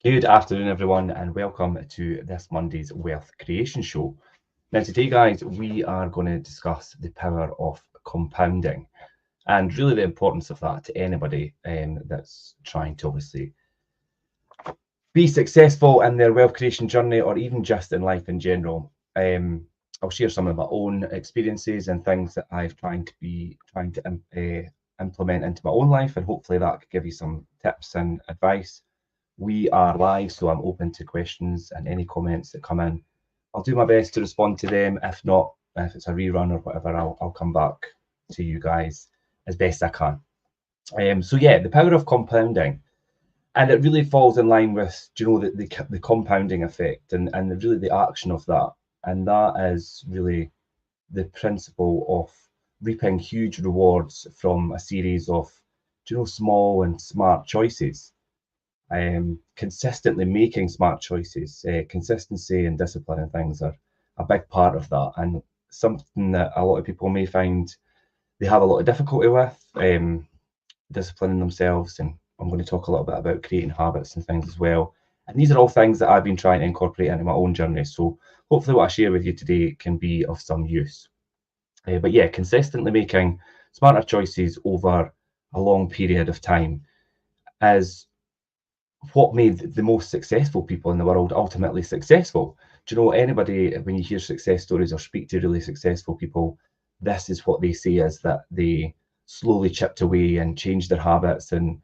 Good afternoon, everyone, and welcome to this Monday's Wealth Creation Show. Now, today, guys, we are going to discuss the power of compounding and really the importance of that to anybody that's trying to obviously be successful in their wealth creation journey or even just in life in general. I'll share some of my own experiences and things that I've trying to implement into my own life, and hopefully that could give you some tips and advice. We are live, so I'm open to questions and any comments that come in. I'll do my best to respond to them. If not, if it's a rerun or whatever, I'll come back to you guys as best I can. So yeah, the power of compounding, and it really falls in line with the compounding effect and really the action of that, and that is really the principle of reaping huge rewards from a series of small and smart choices. Consistently making smart choices, consistency and discipline and things are a big part of that, and something that a lot of people may find they have a lot of difficulty with, disciplining themselves. And I'm going to talk a little bit about creating habits and things as well. And these are all things that I've been trying to incorporate into my own journey. So hopefully what I share with you today can be of some use. But yeah, consistently making smarter choices over a long period of time is what made the most successful people in the world ultimately successful. Do you know, anybody, when you hear success stories or speak to really successful people, this is what they say, is that they slowly chipped away and changed their habits and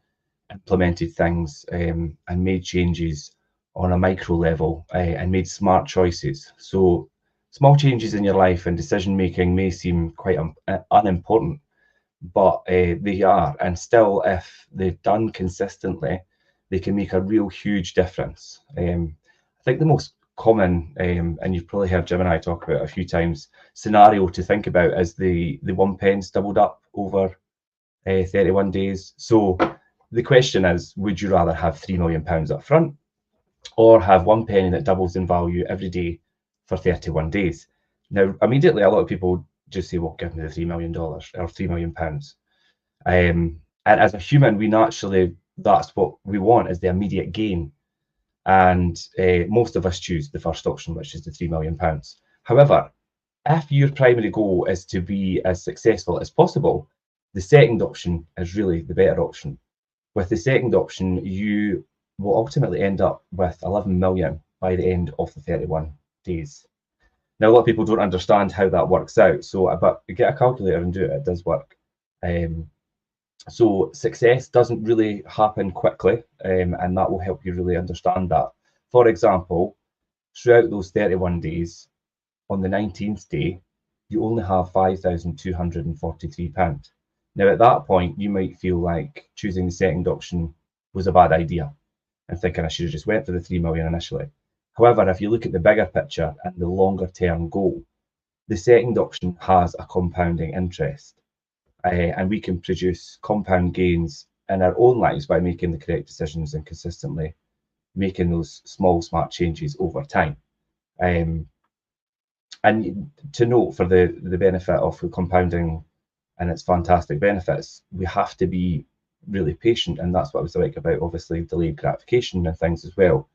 implemented things, and made changes on a micro level, and made smart choices. So small changes in your life and decision making may seem quite unimportant, but they are, and still, if they're done consistently, they can make a real huge difference. I think the most common, and you've probably heard Jim and I talk about it a few times, scenario to think about is the one pence doubled up over 31 days. So the question is, would you rather have £3 million up front or have one penny that doubles in value every day for 31 days? Now, immediately, a lot of people just say, well, give me the $3 million or £3 million. And as a human, we naturally, that's what we want, is the immediate gain. And most of us choose the first option, which is the £3 million. However, if your primary goal is to be as successful as possible, the second option is really the better option. With the second option, you will ultimately end up with 11 million by the end of the 31 days. Now, a lot of people don't understand how that works out. So, but get a calculator and do it. It does work. So success doesn't really happen quickly, and that will help you really understand that. For example, throughout those 31 days, on the 19th day, you only have £5,243. Now, at that point, you might feel like choosing the second option was a bad idea and thinking I should have just went for the 3 million initially. However, if you look at the bigger picture and the longer term goal, the second option has a compounding interest. And we can produce compound gains in our own lives by making the correct decisions and consistently making those small, smart changes over time. Um, and to note, for the benefit of the compounding and its fantastic benefits, we have to be really patient, and that's what I was like about, obviously, delayed gratification and things as well.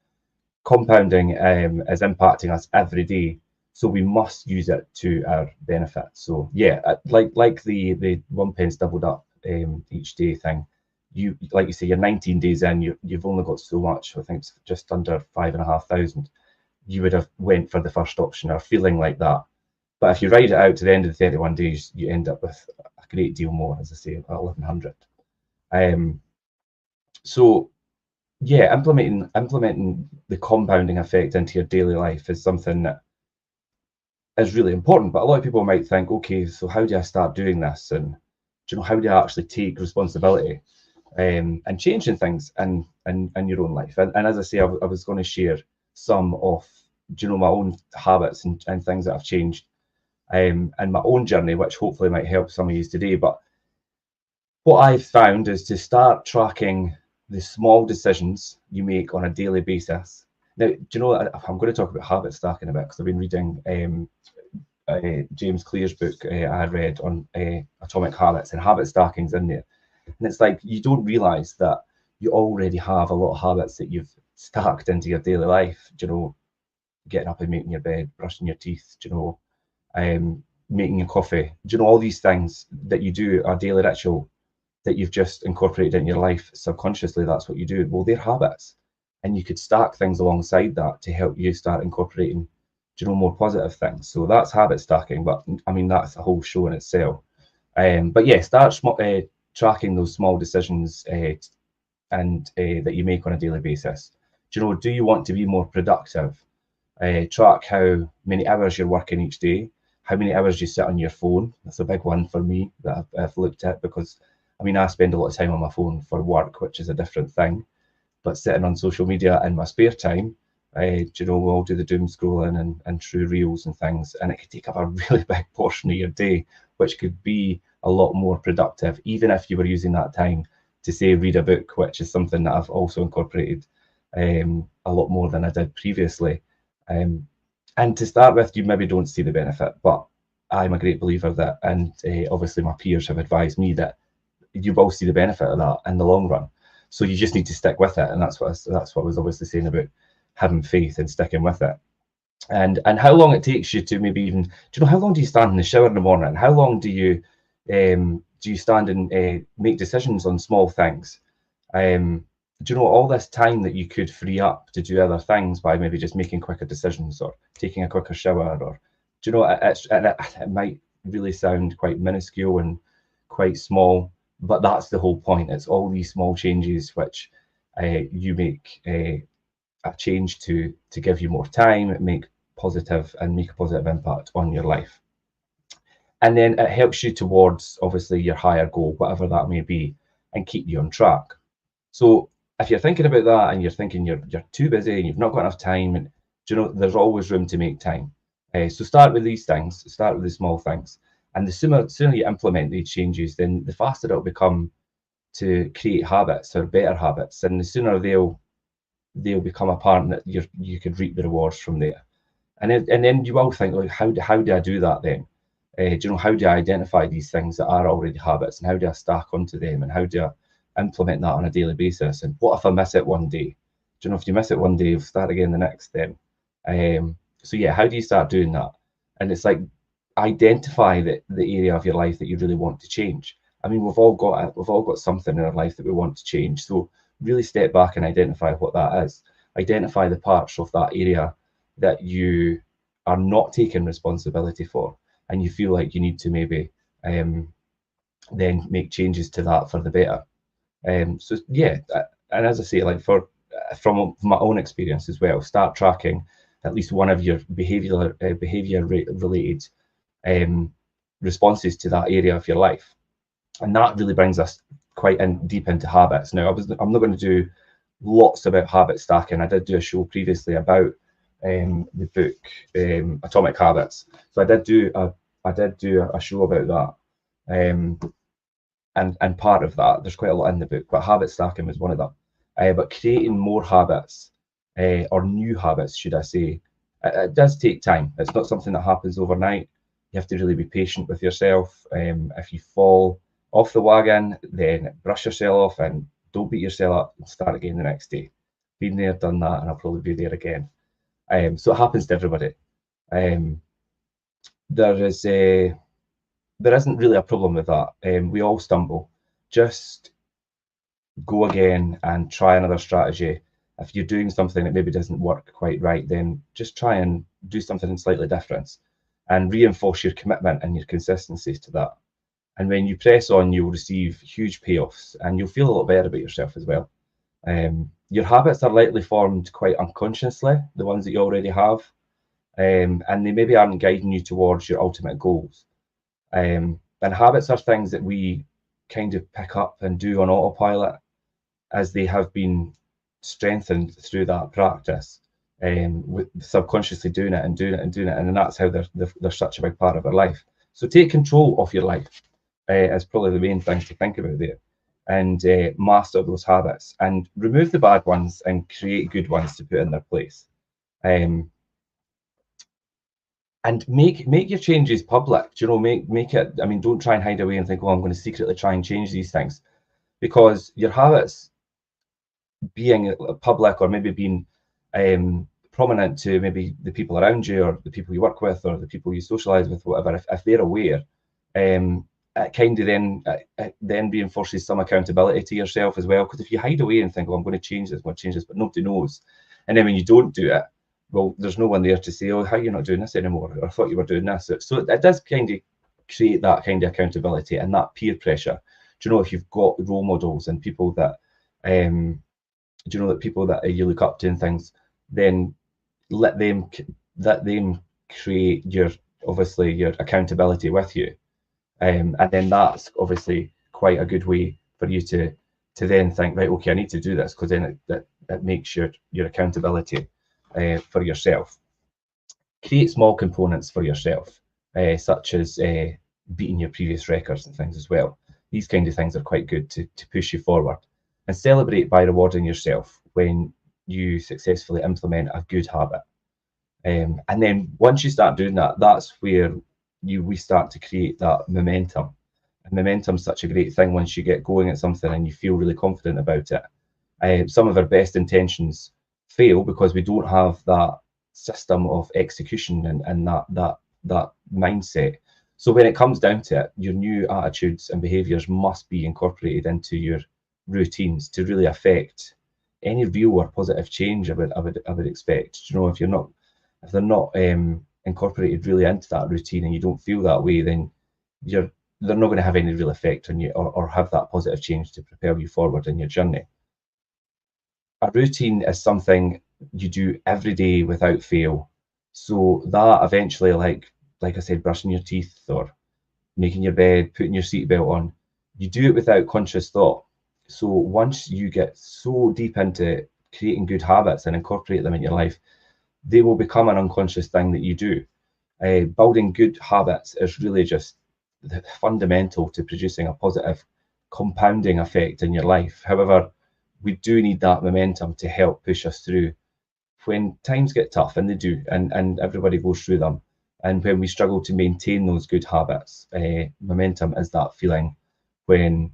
Compounding is impacting us every day, so we must use it to our benefit. So yeah, like the one pence doubled up each day thing. You, like you say, you're 19 days in, you've only got so much. I think it's just under 5,500. You would have went for the first option or feeling like that. But if you ride it out to the end of the 31 days, you end up with a great deal more, as I say, about 1,100. So yeah, implementing the compounding effect into your daily life is something that is really important. But a lot of people might think, okay, so how do I start doing this? And how do I actually take responsibility and changing things in your own life? And as I say, I was going to share some of my own habits and things that I've changed and my own journey, which hopefully might help some of you today. But what I've found is to start tracking the small decisions you make on a daily basis. Now, I'm going to talk about habit stacking a bit, because I've been reading James Clear's book I read on Atomic Habits, and habit stacking's in there. And it's like, you don't realize that you already have a lot of habits that you've stacked into your daily life. You know, getting up and making your bed, brushing your teeth. You know, making your coffee. Do you know all these things that you do, a daily ritual that you've just incorporated into your life subconsciously? That's what you do. Well, they're habits, and you could stack things alongside that to help you start incorporating, you know, more positive things. So that's habit stacking. But I mean, that's a whole show in itself. But yeah, start tracking those small decisions and that you make on a daily basis. Do you know? Do you want to be more productive? Track how many hours you're working each day, how many hours you sit on your phone. That's a big one for me that I've looked at, because I mean, I spend a lot of time on my phone for work, which is a different thing. But sitting on social media in my spare time, you know, we'll do the doom scrolling and true reels and things, and it could take up a really big portion of your day, which could be a lot more productive, even if you were using that time to say read a book, which is something that I've also incorporated a lot more than I did previously. And to start with, you maybe don't see the benefit, but I'm a great believer that, and obviously my peers have advised me that you will see the benefit of that in the long run. So you just need to stick with it, and that's what I was obviously saying about having faith and sticking with it. And how long it takes you to maybe even, do you know, how long do you stand in the shower in the morning? How long do you stand and make decisions on small things? Do you know all this time that you could free up to do other things by maybe just making quicker decisions or taking a quicker shower? Or do you know, it might really sound quite minuscule and quite small, but that's the whole point. It's all these small changes which you make a change to give you more time, make a positive impact on your life. And then it helps you towards obviously your higher goal, whatever that may be, and keep you on track. So if you're thinking about that and you're thinking you're too busy and you've not got enough time, and you know, there's always room to make time. So start with these things, start with the small things, and the sooner you implement these changes, then the faster it'll become to create habits or better habits, and the sooner they'll become apparent that you could reap the rewards from there. And then you will think, like, how do I do that then? Do you know, how do I identify these things that are already habits, and how do I stack onto them, and how do I implement that on a daily basis? And what if I miss it one day? Do you know, if you miss it one day, you'll start again the next then. So yeah, how do you start doing that? And it's like, identify the area of your life that you really want to change. I mean, we've all got something in our life that we want to change. So really step back and identify what that is. Identify the parts of that area that you are not taking responsibility for, and you feel like you need to maybe then make changes to that for the better. So yeah, and as I say, like from my own experience as well, start tracking at least one of your behavior related responses to that area of your life, and that really brings us quite deep into habits. Now, I'm not going to do lots about habit stacking. I did do a show previously about the book Atomic Habits, so I did do a show about that. And part of that, there's quite a lot in the book, but habit stacking was one of them. But creating more habits, or new habits, should I say, it does take time. It's not something that happens overnight. You have to really be patient with yourself. If you fall off the wagon, then brush yourself off and don't beat yourself up and start again the next day. Been there, done that, and I'll probably be there again. So it happens to everybody. There isn't really a problem with that. We all stumble. Just go again and try another strategy. If you're doing something that maybe doesn't work quite right, then just try and do something slightly different and reinforce your commitment and your consistency to that. And when you press on, you'll receive huge payoffs and you'll feel a lot better about yourself as well. Your habits are likely formed quite unconsciously, the ones that you already have, and they maybe aren't guiding you towards your ultimate goals. And habits are things that we kind of pick up and do on autopilot as they have been strengthened through that practice, with subconsciously doing it, and then that's how they're such a big part of our life. So take control of your life is probably the main thing to think about there, and master those habits and remove the bad ones and create good ones to put in their place. And make your changes public. You know, make it. I mean, don't try and hide away and think, "Oh, I'm going to secretly try and change these things," because your habits being public, or maybe being prominent to maybe the people around you, or the people you work with, or the people you socialize with, whatever, if they're aware, it kind of then reinforces some accountability to yourself as well. Because if you hide away and think, "Oh, I'm going to change this, I'm going to change this," but nobody knows, and then when you don't do it, well, there's no one there to say, "Oh, how are you not doing this anymore?" Or, "I thought you were doing this." So it does kind of create that kind of accountability and that peer pressure. Do you know, if you've got role models and people that, do you know, that people that you look up to and things, then let them create your, obviously, your accountability with you. And then that's obviously quite a good way for you to then think, right, okay, I need to do this, because then it makes your accountability for yourself. Create small components for yourself, such as beating your previous records and things as well. These kind of things are quite good to push you forward. And celebrate by rewarding yourself when you successfully implement a good habit. And then once you start doing that, that's where we start to create that momentum. And momentum's such a great thing once you get going at something and you feel really confident about it. Some of our best intentions fail because we don't have that system of execution and that mindset. So when it comes down to it, your new attitudes and behaviours must be incorporated into your routines to really affect any real or positive change. I would expect. You know, if they're not incorporated really into that routine and you don't feel that way, then they're not going to have any real effect on you, or have that positive change to propel you forward in your journey. A routine is something you do every day without fail. So that eventually, like I said, brushing your teeth or making your bed, putting your seatbelt on, you do it without conscious thought. So once you get so deep into creating good habits and incorporate them in your life, they will become an unconscious thing that you do. Building good habits is really just fundamental to producing a positive compounding effect in your life. However, we do need that momentum to help push us through when times get tough, and they do, and everybody goes through them. And when we struggle to maintain those good habits, momentum is that feeling when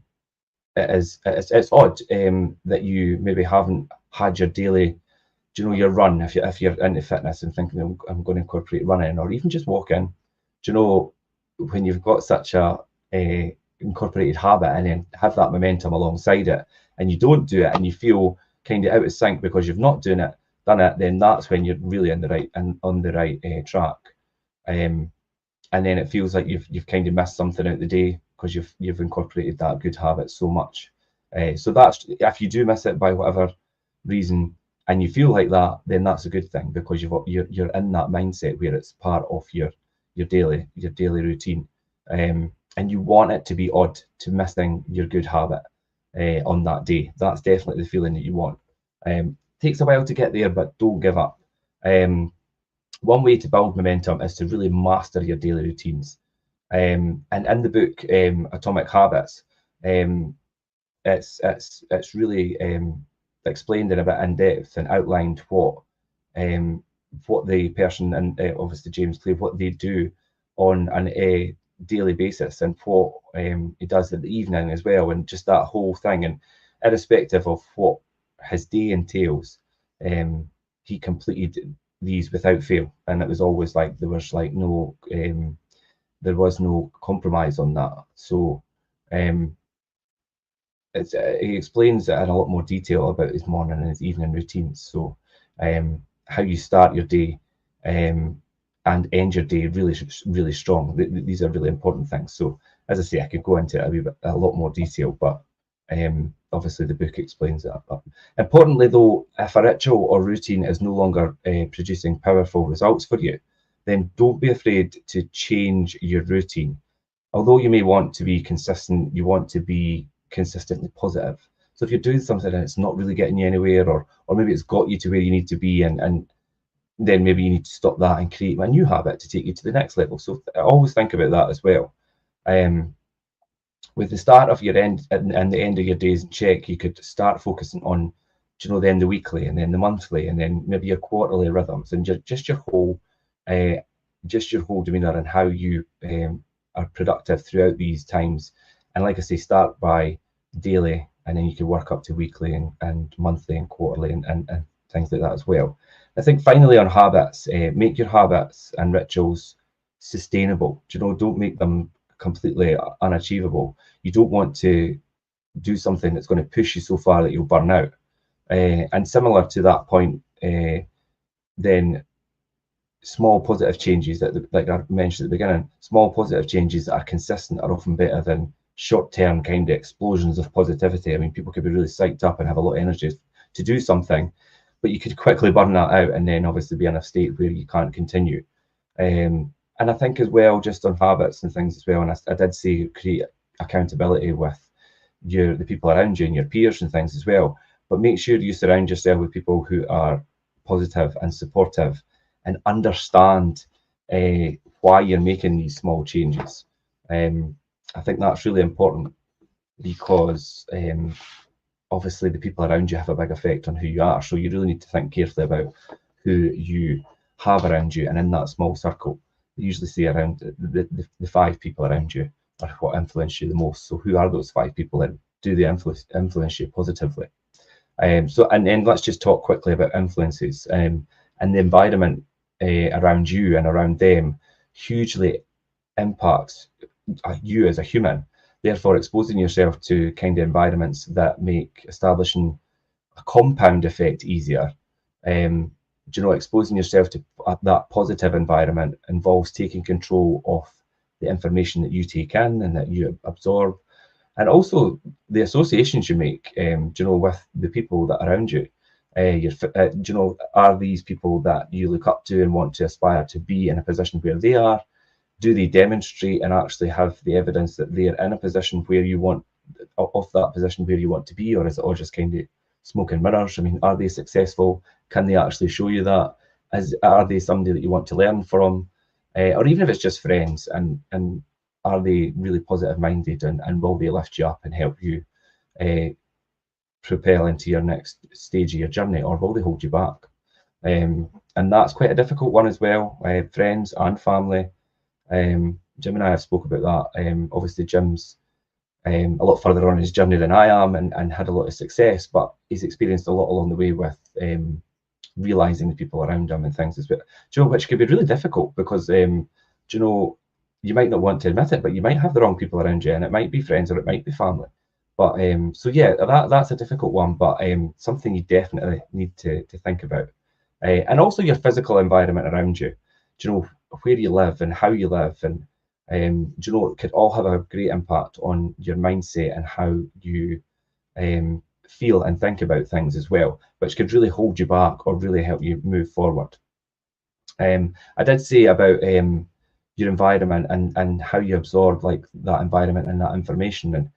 it's odd that you maybe haven't had your daily, do you know, your run, if you're into fitness and thinking, I'm going to incorporate running, or even just walking. Do you know, when you've got such a incorporated habit and then have that momentum alongside it, and you don't do it and you feel kind of out of sync because you've not done it, then that's when you're really on the right track. And then it feels like you've kind of missed something out the day because you've incorporated that good habit so much. So that's, if you do miss it by whatever reason and you feel like that, then that's a good thing, because you're in that mindset where it's part of your daily routine, and you want it to be odd to missing your good habit on that day. That's definitely the feeling that you want. Takes a while to get there, but don't give up. One way to build momentum is to really master your daily routines. And in the book Atomic Habits, it's really explained in a bit in depth and outlined what the person, and obviously James Clear, what they do on a daily basis, and what he does in the evening as well, and just that whole thing. And irrespective of what his day entails, he completed these without fail, and it was always like there was no compromise on that. So he explains it in a lot more detail about his morning and his evening routines. So how you start your day and end your day really strong. These are really important things. So as I say, I could go into it a lot more detail, but obviously the book explains it. But importantly though, if a ritual or routine is no longer producing powerful results for you, then don't be afraid to change your routine. Although you may want to be consistent, you want to be consistently positive. So if you're doing something and it's not really getting you anywhere, or maybe it's got you to where you need to be, and then maybe you need to stop that and create a new habit to take you to the next level. So I always think about that as well. With the start of your end and the end of your days in check, you could start focusing on, then the weekly, and then the monthly, and then maybe your quarterly rhythms, and just your whole demeanor, and how you are productive throughout these times. And like I say, start by daily and then you can work up to weekly and monthly and quarterly and things like that as well. I think finally on habits, make your habits and rituals sustainable. Don't make them completely unachievable. You don't want to do something that's going to push you so far that you'll burn out. And similar to that point, then small positive changes that, like I mentioned at the beginning, small positive changes that are consistent are often better than short-term kind of explosions of positivity. I mean, people could be really psyched up and have a lot of energy to do something, but you could quickly burn that out and then obviously be in a state where you can't continue. And I think as well, just on habits and things as well, and I did say create accountability with the people around you and your peers and things as well, but make sure you surround yourself with people who are positive and supportive and understand why you're making these small changes. I think that's really important because obviously the people around you have a big effect on who you are. So you really need to think carefully about who you have around you. And in that small circle, I usually say around the 5 people around you are what influence you the most. So who are those 5 people and do they influence you positively? And then let's just talk quickly about influences and the environment around you and around them hugely impacts you as a human. Therefore, exposing yourself to kind of environments that make establishing a compound effect easier. Exposing yourself to that positive environment involves taking control of the information that you take in and that you absorb, and also the associations you make, with the people that are around you. Are these people that you look up to and want to aspire to be in a position where they are? Do they demonstrate and actually have the evidence that they're in a position where you want, of that position where you want to be, or is it all just kind of smoke and mirrors? I mean, are they successful? Can they actually show you that? Are they somebody that you want to learn from? Or even if it's just friends, and are they really positive minded and will they lift you up and help you propel into your next stage of your journey, or will they hold you back? And that's quite a difficult one as well, friends and family. Jim and I have spoke about that. Obviously, Jim's a lot further on his journey than I am and had a lot of success, but he's experienced a lot along the way with realizing the people around him and things as well. Which could be really difficult because you might not want to admit it, but you might have the wrong people around you, and it might be friends or it might be family. But so yeah, that's a difficult one, but something you definitely need to think about. And also your physical environment around you. Where you live and how you live, and it could all have a great impact on your mindset and how you feel and think about things as well, which could really hold you back or really help you move forward. I did say about your environment and how you absorb like that environment and that information, and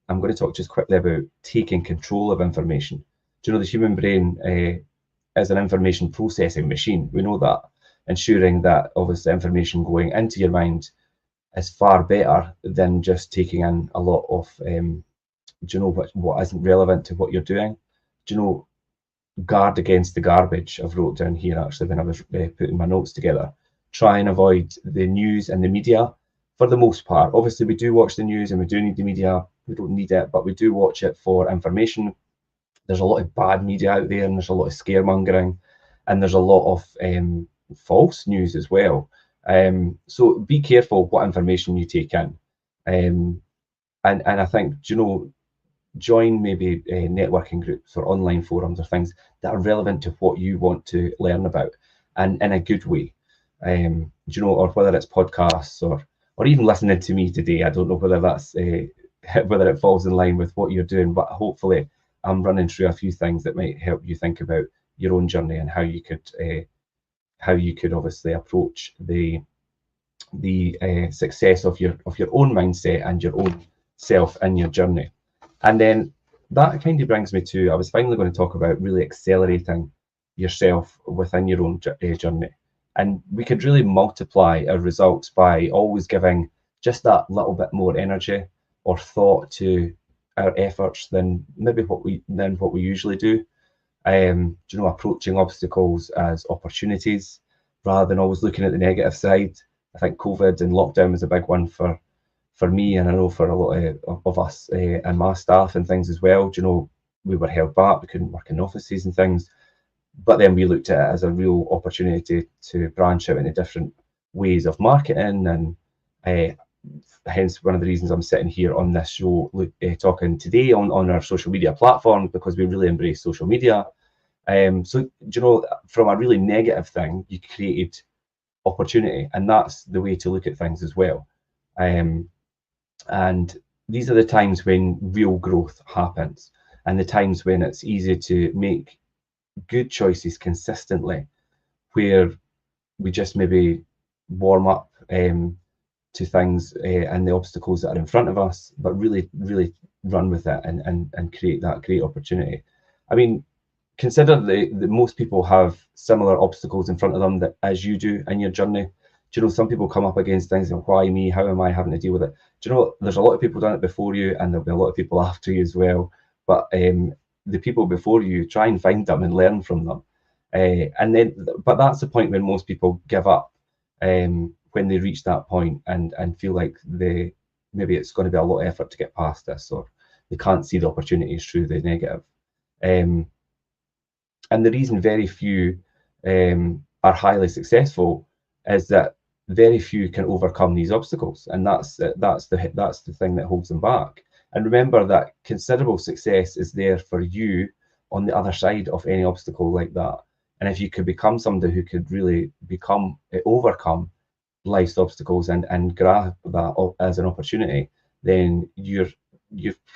I'm going to talk just quickly about taking control of information. The human brain is an information processing machine. We know that. Ensuring that obviously information going into your mind is far better than just taking in a lot of what isn't relevant to what you're doing. Guard against the garbage. I've wrote down here actually when I was putting my notes together. Try and avoid the news and the media for the most part. Obviously we do watch the news and we do need the media. We don't need it, but we do watch it for information. There's a lot of bad media out there, and there's a lot of scaremongering, and there's a lot of false news as well. So be careful what information you take in. And I think, join maybe networking groups or online forums or things that are relevant to what you want to learn about, and in a good way. Or whether it's podcasts or even listening to me today. I don't know whether that's whether it falls in line with what you're doing, but hopefully I'm running through a few things that might help you think about your own journey and how you could obviously approach the success of your own mindset and your own self in your journey. And then that kind of brings me to, I was finally going to talk about really accelerating yourself within your own journey. And we could really multiply our results by always giving just that little bit more energy or thought to our efforts than maybe what we usually do. Approaching obstacles as opportunities rather than always looking at the negative side. I think COVID and lockdown was a big one for for me, and I know for a lot of us and my staff and things as well, you know, we were held back. We couldn't work in offices and things. But then we looked at it as a real opportunity to branch out into different ways of marketing, and hence one of the reasons I'm sitting here on this show talking today on our social media platform, because we really embrace social media. So, you know, from a really negative thing, you created opportunity, and that's the way to look at things as well. And these are the times when real growth happens, and the times when it's easy to make good choices consistently, where we just maybe warm up to things and the obstacles that are in front of us, but really run with it and create that great opportunity. I mean, consider that most people have similar obstacles in front of them that as you do in your journey. Do you know, some people come up against things and why me? How am I having to deal with it? Do you know, there's a lot of people done it before you, and there'll be a lot of people after you as well. But the people before you, try and find them and learn from them. But that's the point when most people give up, when they reach that point and feel like maybe it's going to be a lot of effort to get past this, or they can't see the opportunities through the negative. And the reason very few are highly successful is that very few can overcome these obstacles, and that's the thing that holds them back. And remember that considerable success is there for you on the other side of any obstacle like that. And if you could become somebody who could really overcome life's obstacles and grab that as an opportunity, then you've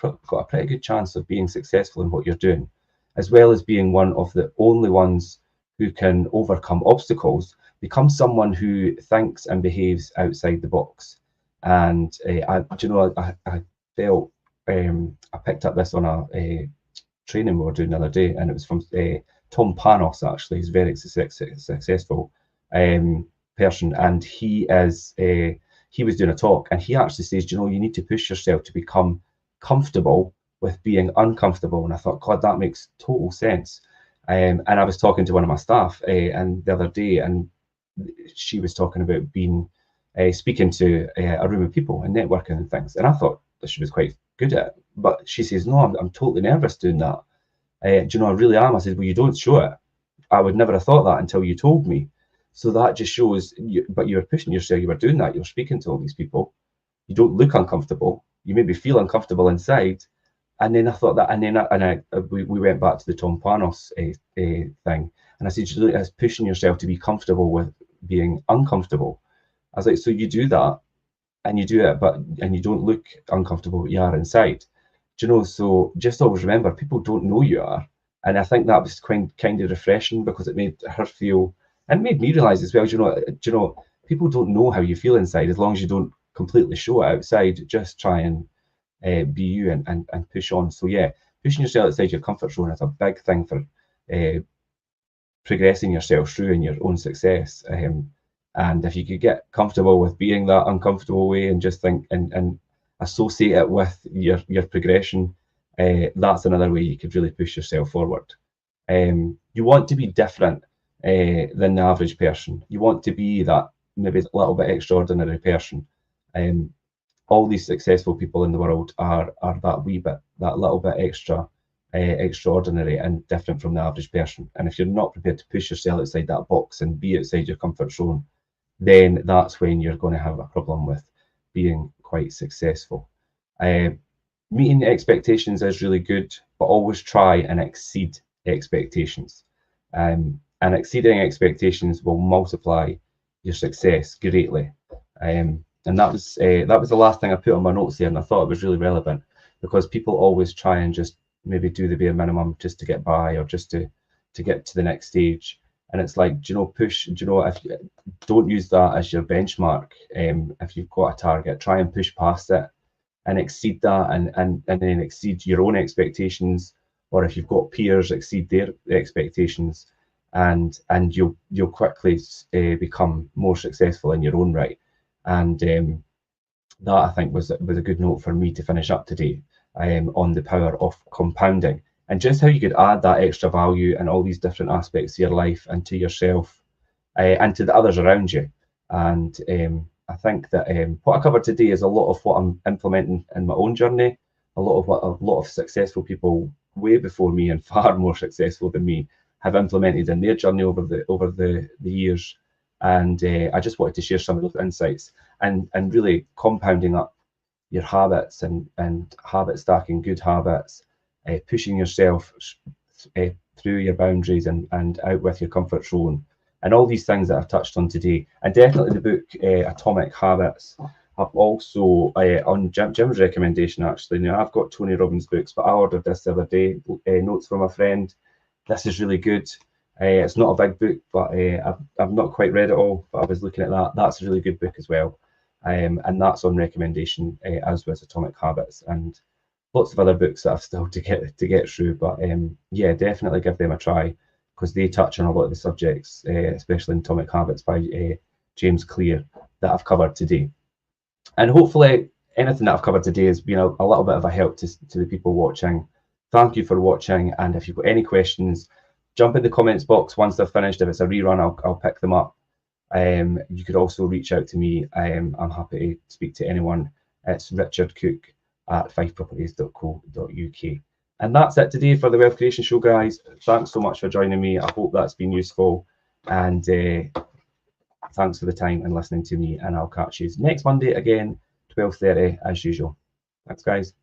got a pretty good chance of being successful in what you're doing, as well as being one of the only ones who can overcome obstacles, become someone who thinks and behaves outside the box. And I felt I picked up this on a training we were doing the other day, and it was from Tom Panos. Actually, he's a very successful person, and he was doing a talk, and he actually says, you know, you need to push yourself to become comfortable with being uncomfortable. And I thought, God, that makes total sense. And I was talking to one of my staff and the other day, and she was talking about speaking to a room of people and networking and things, and I thought that she was quite good at it. But she says, no, I'm totally nervous doing that. Do you know, I really am. I said, well, you don't show it. I would never have thought that until you told me. So that just shows but you're pushing yourself. You were doing that. You're speaking to all these people. You don't look uncomfortable. You maybe feel uncomfortable inside. And then I thought that, and then we went back to the Tom Panos thing, and I said, you look as pushing yourself to be comfortable with being uncomfortable. I was like, so you do that, and you do it, and you don't look uncomfortable, but you are inside. Do you know? So just always remember, people don't know you are, and I think that was kind of refreshing, because it made her feel, and made me realize as well. Do you know, people don't know how you feel inside. As long as you don't completely show it outside, just try and be you and push on. So yeah, pushing yourself outside your comfort zone is a big thing for progressing yourself through in your own success. And if you could get comfortable with being that uncomfortable way and just think and associate it with your progression, that's another way you could really push yourself forward. You want to be different than the average person. You want to be that maybe a little bit extraordinary person. All these successful people in the world are that little bit extraordinary and different from the average person. And if you're not prepared to push yourself outside that box and be outside your comfort zone, then that's when you're going to have a problem with being quite successful. Meeting expectations is really good, but always try and exceed expectations. And exceeding expectations will multiply your success greatly. And that was the last thing I put on my notes here, and I thought it was really relevant, because people always try and just maybe do the bare minimum just to get by, or just to get to the next stage. And it's like, do you know, push. Do you know, if you don't use that as your benchmark, if you've got a target, try and push past it and exceed that, and then exceed your own expectations, or if you've got peers, exceed their expectations, and you'll quickly become more successful in your own right. And that, I think, was a good note for me to finish up today, on the power of compounding, and just how you could add that extra value in all these different aspects of your life, and to yourself, and to the others around you. And I think that what I covered today is a lot of what I'm implementing in my own journey, a lot of what a lot of successful people way before me and far more successful than me have implemented in their journey over the years. And I just wanted to share some of those insights and really compounding up your habits and habit stacking, good habits, pushing yourself through your boundaries and out with your comfort zone, and all these things that I've touched on today. And definitely the book Atomic Habits. I've also, on Jim's recommendation, actually, now I've got Tony Robbins books, but I ordered this the other day, notes from a friend. This is really good. It's not a big book, but I've not quite read it all, but I was looking at that. That's a really good book as well. And that's on recommendation, as with Atomic Habits, and lots of other books that I've still to get through. But yeah, definitely give them a try, because they touch on a lot of the subjects, especially in Atomic Habits by James Clear, that I've covered today. And hopefully anything that I've covered today has been a little bit of a help to the people watching. Thank you for watching, and if you've got any questions, jump in the comments box once they're finished. If it's a rerun, I'll pick them up. You could also reach out to me. I'm happy to speak to anyone. It's Richard Cook at fifeproperties.co.uk. And that's it today for the Wealth Creation Show, guys. Thanks so much for joining me. I hope that's been useful. And thanks for the time and listening to me. And I'll catch you next Monday again, 12:30 as usual. Thanks, guys.